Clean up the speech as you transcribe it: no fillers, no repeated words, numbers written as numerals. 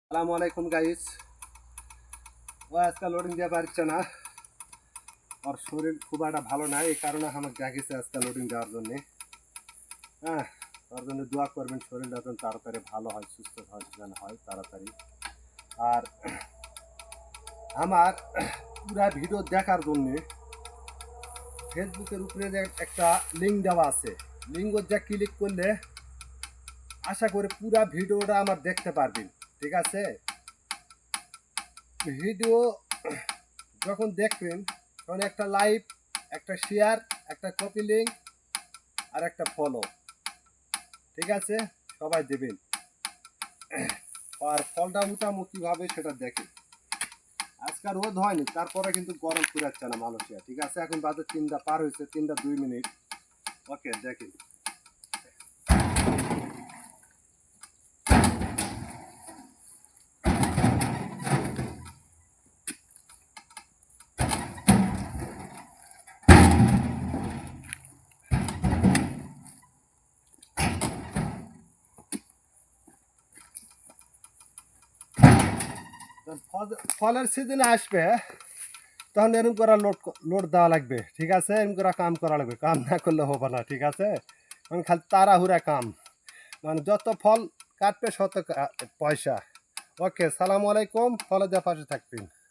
আসসালামু আলাইকুম গাইস। ও আজকাল লোডিং দিতে পারছে না, ওর শরীর খুব একটা ভালো না, এই কারণে আমাকে ডাকিছে আজকাল লোডিং দেওয়ার জন্য। হ্যাঁ, তার জন্য দোয়া করবেন, শরীরটা যেন তাড়াতাড়ি ভালো হয়, সুস্থ হয়, যেন হয় তাড়াতাড়ি। আর আমার পুরা ভিডিও দেখার জন্য ফেসবুকের উপরে যে একটা লিঙ্ক দেওয়া আছে, লিঙ্ক যা ক্লিক করলে আশা করি পুরা ভিডিওটা আমার দেখতে পারবেন। ঠিক আছে, ভিডিও যখন দেখবেন তখন একটা লাইক, একটা শেয়ার, একটা কপি লিঙ্ক আর একটা ফলো, ঠিক আছে, সবাই দেবেন। আর ফলটা উঠামো কীভাবে সেটা দেখেন। আজকাল রোদ হয়নি, তারপরে কিন্তু গরম পুরাচ্ছে না মালয়েশিয়া। ঠিক আছে, এখন বাজে 3টা পার হয়েছে, 3টা 2 মিনিট। ওকে, দেখেন। ফলের সিজনে আসবে, তখন এরকম করে লোড দেওয়া লাগবে। ঠিক আছে, এরকম করে কাম করা লাগবে, কাম না করলে হবে না। ঠিক আছে, মানে খালি তাড়াহুড়া কাম, মানে যত ফল কাটবে তত পয়সা। ওকে, সালামু আলাইকুম, ফলে দেওয়ার পাশে থাকবেন।